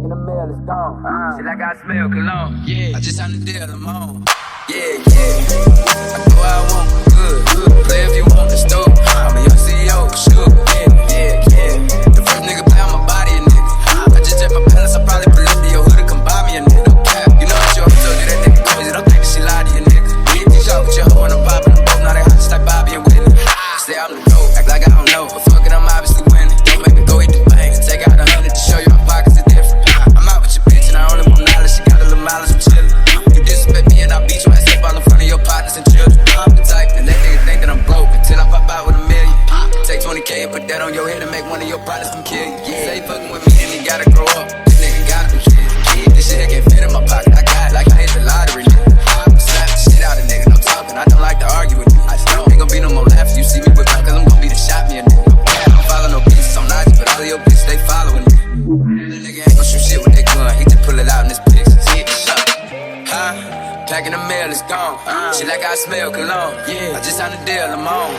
in the mail, it's gone. Shit like I smell cologne. Yeah, I just signed the deal, I'm on. Yeah, I go where I want, good. Play if you want the store. I'm a young CEO, sure. Yeah. The first nigga play on my body, a nigga. I just check my balance, I probably pull up to your hood and come buy me a nigga. You know what you always told you, that nigga crazy. Don't think that she lied to you, nigga. Hit these out with your hoe and I'm popping them both. Now they hot just like Bobby and Whitney. Say I'm the dope, act like I don't know. But fuck it, I'm obviously winning. Don't make me go eat the bank. Take out 100 to show you my pockets are different. I'm out with your bitch and I only want knowledge. She got a little mileage, I'm chillin'. You disrespect me and I beat you ass up all in front of your partners and children. I'm the type that let niggas think that I'm broke until I pop out with $1 million. Take 20K and put that on your head and make one of your partners come kill you. Say fucking with me and he gotta grow up. This nigga gotta be kids. This shit can't fit in my pocket. I got it like I hit the lottery, nigga. Slap the shit out of nigga, no talking. I don't like to argue with you. I just don't. Ain't gon' be no more laughs. You see me whip out, cause I'm gon' be the shot me a nigga. I don't follow no bitches on IG, but all of your bitches, they following me. This nigga ain't gon' shoot shit with that gun. He just pull it out in his pictures. Packing the mail, it's gone. Shit like I smell cologne. I just signed the deal, I'm on.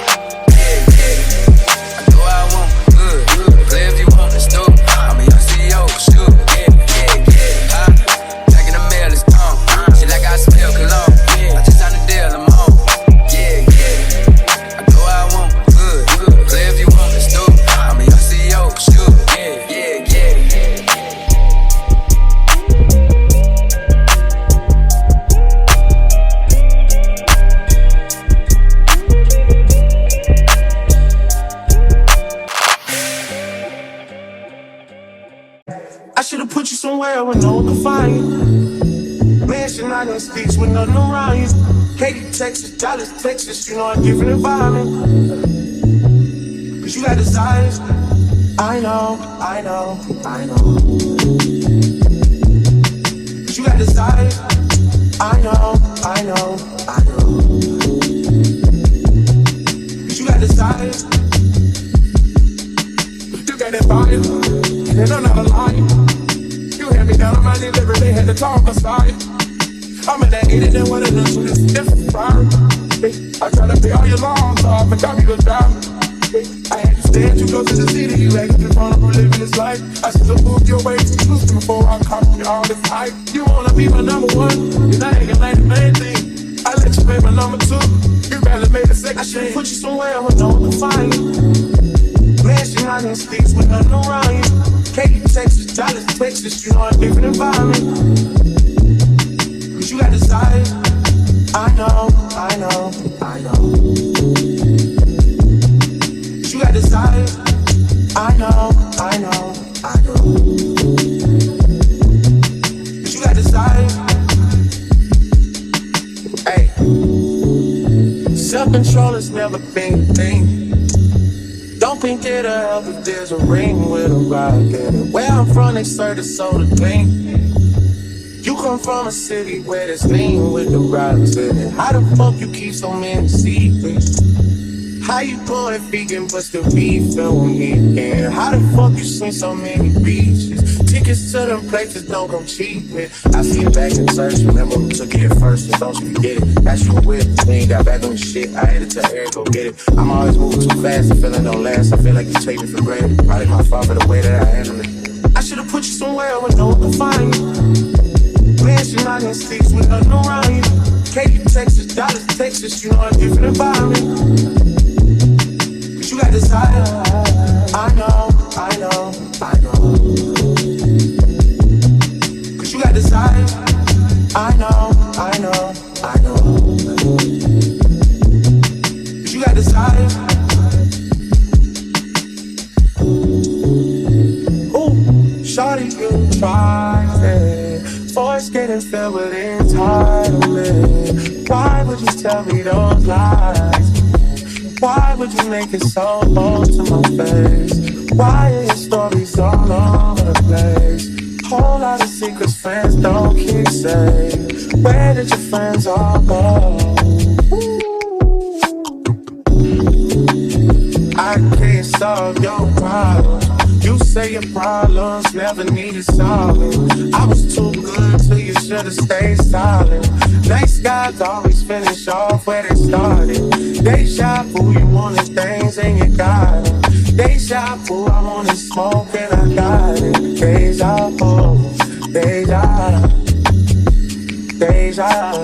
I go where I want, good. Play if you want the store. I'm a young CEO, sure. Packing the mail, it's gone. Shit like I smell cologne. I just signed the deal, I'm on. I go where I want, good. Play if you want the store. I'm a young CEO, sure. I should've put you somewhere where no one can find you. Mansion out in sticks with nothing around you. Katy, Texas, Dallas, Texas, you know a different environment. Cause you got desires. I know. Cause you got desires. I know. Cause you got desires. You got that fire, and I'm not a liar. You had me down on my knees every day, had to talk aside. I'm in that 80, then one of them, so this is different fire. I try to pay all your loans off and got me to drive. I had to stand too close to the city, you acting in front of her living this life. I should've moved your way too close before I caught you all this hype. You wanna be my number one, and I ain't gonna like the main thing. I let you make my number two, you barely made a second. I should've put you somewhere where no one can find you. Mansion out in sticks with nothing around you. Katy, Texas, Dallas, Texas, you know a different environment. Cause you got desires. I know. Cause you got desires. I know. Cause you got desires. Hey, self-control has never been a thing. Don't think it'll help if there's a ring with a rock in it. Where I'm from, they serve the soda clean. You come from a city where there's lean with the rocks in it. How the fuck you keep so many secrets? How you going vegan but still beefing with me again? How the fuck you seen so many beaches? Tickets to them places don't come cheap with. I see it back in church, remember who took it at first, and don't you forget it. That's you with, we ain't got back on the shit. I had to tell Eric, go get it. I'm always moving too fast, the feeling don't last. I feel like you take me for granted. Probably my fault for the way that I handle it. I should've put you somewhere where no one can find you. Mansion out in sticks with nothing around you. Katy, Texas, Dallas, Texas, you know a different environment. Cause you got desire. I know. Cause you got desire. I know. Cause you got desire. Ooh, shawty, you tried it. Voice getting filled with entitlement. Why would you tell me those lies? Why would you make it so bold to my face? Why are your stories all over the place? Whole lot of secrets friends don't keep safe. Where did your friends all go? I can't solve your problems. You say your problems never needed solving. I was too good till you should've stayed silent. Nice guys always finish off where they started. Deja vu, you wanted things and you got it. Deja vu, I wanted smoke and I got it. Deja vu. Deja, deja.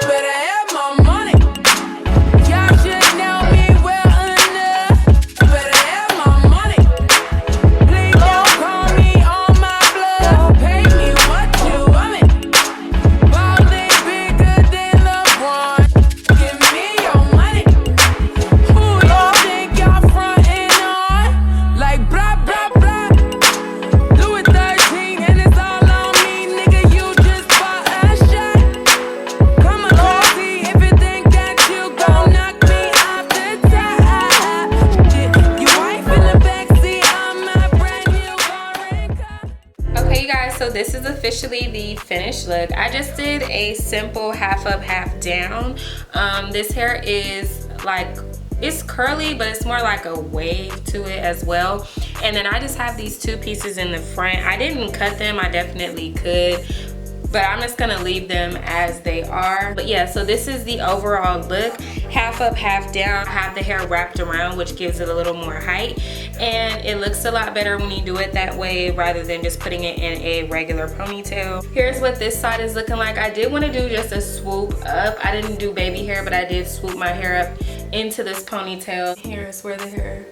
Better have my money. Y'all should know me well enough. Better have my money. Please don't call me on my bluff. Pay me what you want me. Ballin' bigger than LeBron. Give me your money. Who you think y'all frontin' on? Like blah blah blah. Louis 13 and it's all on me, nigga. You just bought a shot. Come on, crazy, if you think that you gon' knock me off the top. Shit, you ain't finna backseat on my brand new foreign car. Okay, you guys, so this is officially the finished look. I just did a simple half up, half down. This hair is like, it's curly, but it's more like a wave to it as well. And then I just have these two pieces in the front. I didn't cut them, I definitely could, but I'm just gonna leave them as they are. But yeah, so this is the overall look. Half up, half down. I have the hair wrapped around, which gives it a little more height. And it looks a lot better when you do it that way rather than just putting it in a regular ponytail. Here's what this side is looking like. I did wanna do just a swoop up. I didn't do baby hair, but I did swoop my hair up into this ponytail. Here's where the hair,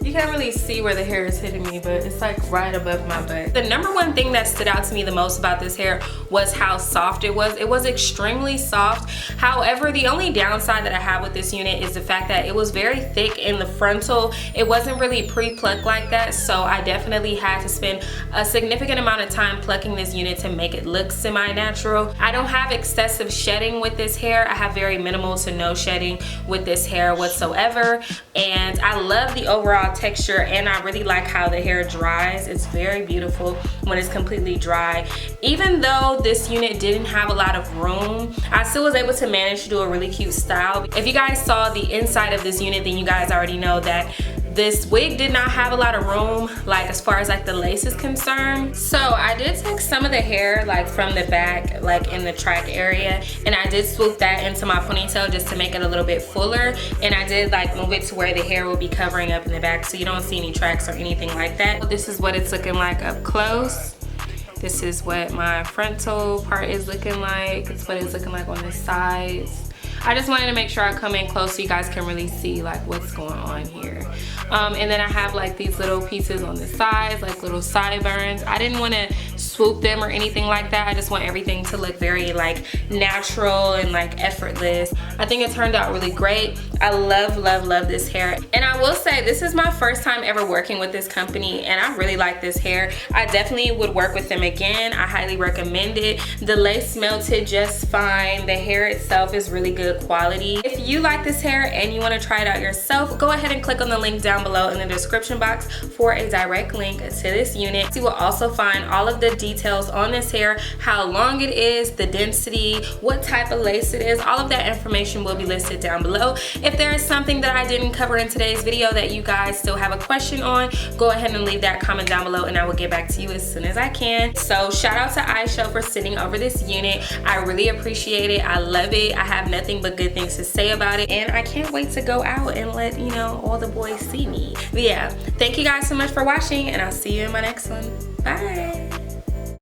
you can't really see where the hair is hitting me, but it's like right above my butt. The number one thing that stood out to me the most about this hair was how soft it was. It was extremely soft. However, the only downside that I have with this unit is the fact that it was very thick in the frontal. It wasn't really pre-plucked like that, so I definitely had to spend a significant amount of time plucking this unit to make it look semi-natural. I don't have excessive shedding with this hair. I have very minimal to no shedding with this hair whatsoever, and I love the overall texture, and I really like how the hair dries. It's very beautiful when it's completely dry. Even though this unit didn't have a lot of room, I still was able to manage to do a really cute style. If you guys saw the inside of this unit, then you guys already know that this wig did not have a lot of room, like as far as like the lace is concerned. So I did take some of the hair like from the back, like in the track area, and I did swoop that into my ponytail just to make it a little bit fuller. And I did like move it to where the hair will be covering up in the back so you don't see any tracks or anything like that. This is what it's looking like up close. This is what my frontal part is looking like. It's what it's looking like on the sides. I just wanted to make sure I come in close so you guys can really see like what's going on here. And then I have like these little pieces on the sides, like little sideburns. I didn't want to swoop them or anything like that. I just want everything to look very like natural and like effortless. I think it turned out really great. I love, love, love this hair. And I will say this is my first time ever working with this company, and I really like this hair. I definitely would work with them again. I highly recommend it. The lace melted just fine. The hair itself is really good quality. If you like this hair and you want to try it out yourself, go ahead and click on the link down below in the description box for a direct link to this unit. You will also find all of the details on this hair, how long it is, the density, what type of lace it is. All of that information will be listed down below. If there is something that I didn't cover in today's video that you guys still have a question on, go ahead and leave that comment down below and I will get back to you as soon as I can. So shout out to iShow for sending over this unit. I really appreciate it. I love it. I have nothing but good things to say about it, and I can't wait to go out and let you know all the boys see me. But yeah, thank you guys so much for watching, and I'll see you in my next one. Bye.